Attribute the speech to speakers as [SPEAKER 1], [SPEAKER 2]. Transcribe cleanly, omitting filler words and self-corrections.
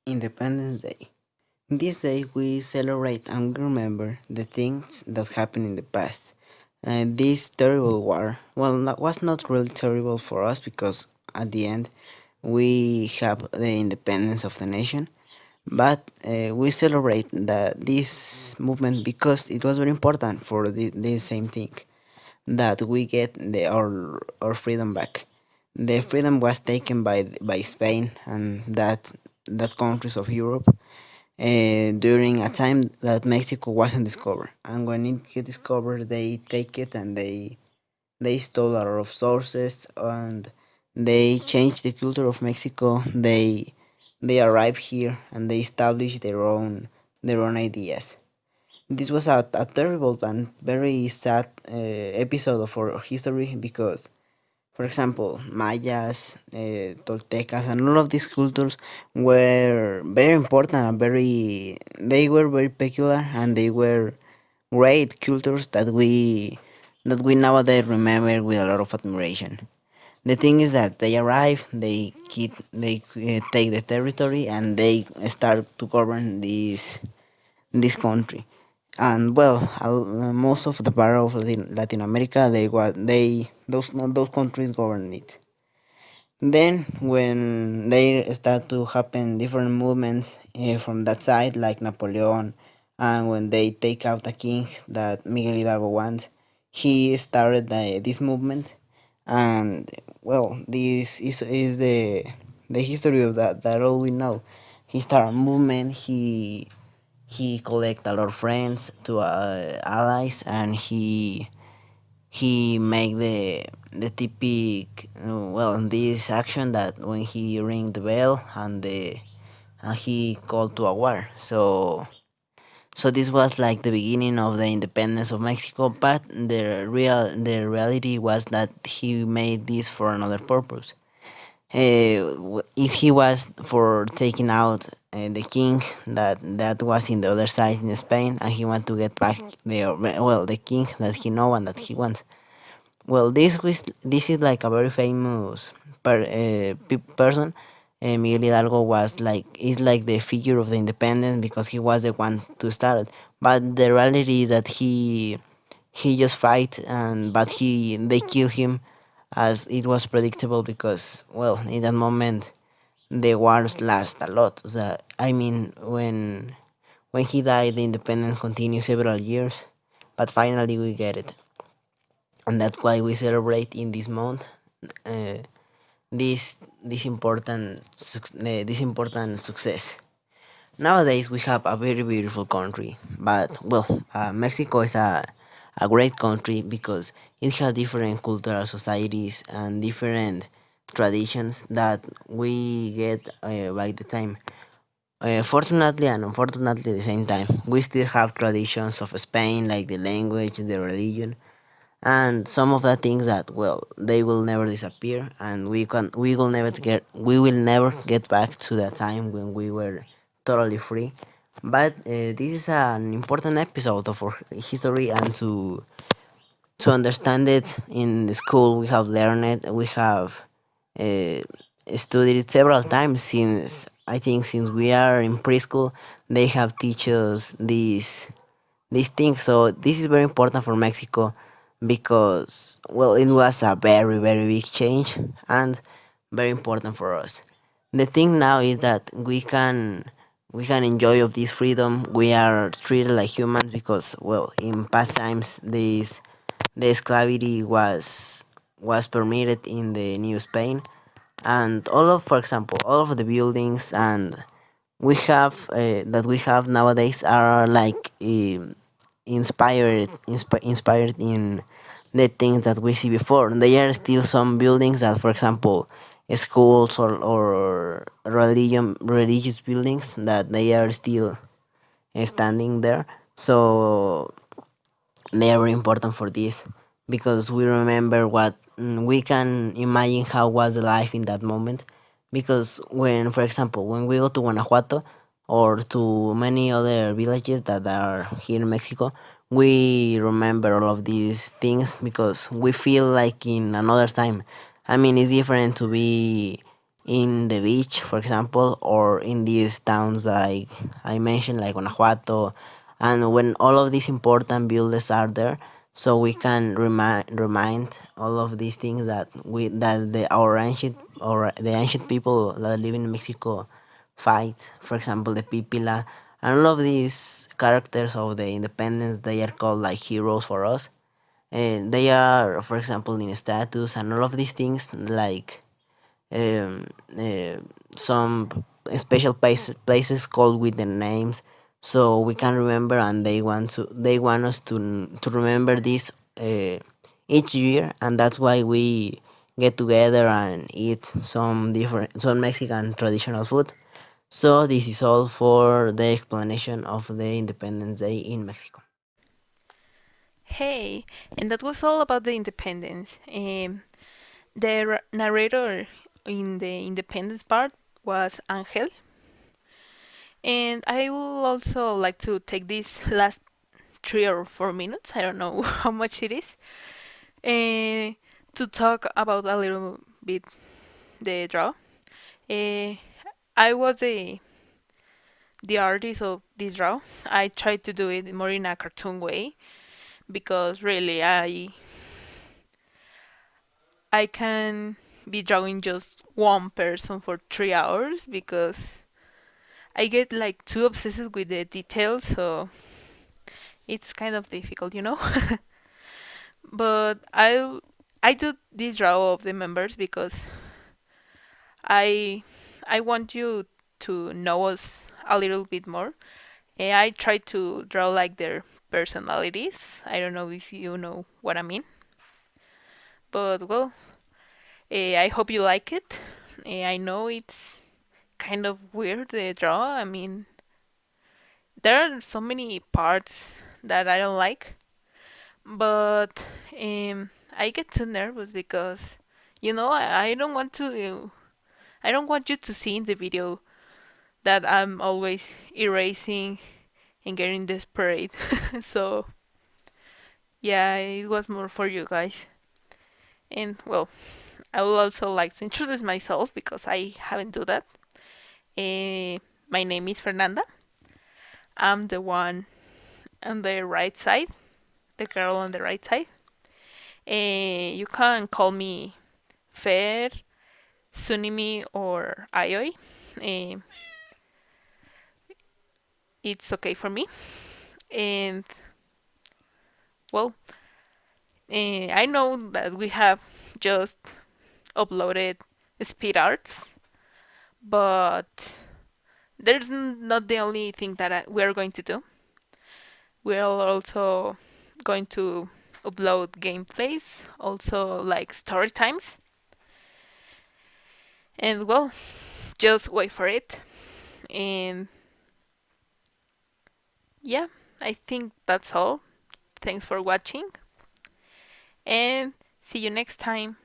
[SPEAKER 1] Independence Day. This day we celebrate and remember the things that happened in the past. This terrible war, well, was not really terrible for us because at the end we have the independence of the nation. But we celebrate this movement because it was very important for the same thing that we get our freedom back. The freedom was taken by Spain and that countries of Europe during a time that Mexico wasn't discovered. And when it get discovered, they take it and they stole a lot of sources and they changed the culture of Mexico. They arrived here and they established their own ideas. This was a terrible and very sad episode of our history because, for example, Mayas, Toltecas, and all of these cultures were very important and they were very peculiar and they were great cultures that we nowadays remember with a lot of admiration. The thing is that they arrive, they take the territory, and they start to govern this country. And well, most of the part of Latin America, they those countries govern it. Then, when they start to happen different movements from that side, like Napoleon, and when they take out a king that Miguel Hidalgo wants, he started this movement, and well, this is the history of that all we know. He started a movement. He collect a lot of friends to allies, and he make the typic well this action that when he ring the bell and he called to a war. So this was like the beginning of the independence of Mexico, but the reality was that he made this for another purpose. If he was for taking out the king that was in the other side in Spain, and he want to get back the king that he know and that he wants. Well, this is like a very famous person. Miguel Hidalgo was like is like the figure of the independence because he was the one to start it. But the reality is that he just fight, and but they kill him as it was predictable because well in that moment the wars last a lot. So, I mean when he died the independence continued several years, but finally we get it, and that's why we celebrate in this month uh, this important success. Nowadays we have a very beautiful country, but well, Mexico is a great country because it has different cultural societies and different traditions that we get by the time. Fortunately and unfortunately at the same time, we still have traditions of Spain like the language, the religion, and some of the things that well they will never disappear, and we will never get back to the time when we were totally free. But this is an important episode of our history, and to understand it in the school we have learned it, we have uh, studied it several times since I think since we are in preschool. They have teach us these things. So this is very important for Mexico because well, it was a very big change and very important for us. The thing now is that we can enjoy of this freedom. We are treated like humans because well, in past times the esclavity was permitted in the New Spain, and for example, all of the buildings and we have nowadays are like inspired in the things that we see before. There are still some buildings that, for example, schools or religious buildings that they are still standing there. So they are very important for this because we remember we can imagine how was the life in that moment. Because when, for example, when we go to Guanajuato or to many other villages that are here in Mexico, we remember all of these things because we feel like in another time. I mean, it's different in the beach, for example, or in these towns like I mentioned, like Guanajuato, and when all of these important buildings are there, so we can remind all of these things that our ancient or the ancient people that live in Mexico fight. For example, the Pipila and all of these characters of the independence, they are called like heroes for us, and they are, for example, in status and all of these things like um, uh, some special places called with the names, so we can remember, and they want us to remember this each year, and that's why we get together and eat some Mexican traditional food. So this is all for the explanation of the Independence Day in Mexico.
[SPEAKER 2] Hey, and that was all about the independence. The narrator in the independence part was Angel, and I will also like to take this last 3 or 4 minutes, I don't know how much it is, uh, to talk about a little bit the draw. Uh, I was the artist of this draw. I tried to do it more in a cartoon way because really I can be drawing just one person for 3 hours because I get like too obsessed with the details, so it's kind of difficult. But I do this draw of the members because I I want you to know us a little bit more. And I try to draw like their personalities. I don't know if you know what I mean, but well, I hope you like it. I know it's kind of weird the draw. I mean, there are so many parts that I don't like, but I get too nervous because I don't want to. I don't want you to see in the video that I'm always erasing and getting desperate. So yeah, it was more for you guys. And well, I would also like to introduce myself because I haven't do that. My name is Fernanda. I'm the one on the right side, the girl on the right side. You can call me Fer, Sunimi, or Ayoi. Uh, it's okay for me. And well, I know that we have just uploaded speed arts, but there's not the only thing that we're going to do. We're also going to upload gameplays, also like story times. And well, just wait for it. And yeah, I think that's all. Thanks for watching, and see you next time.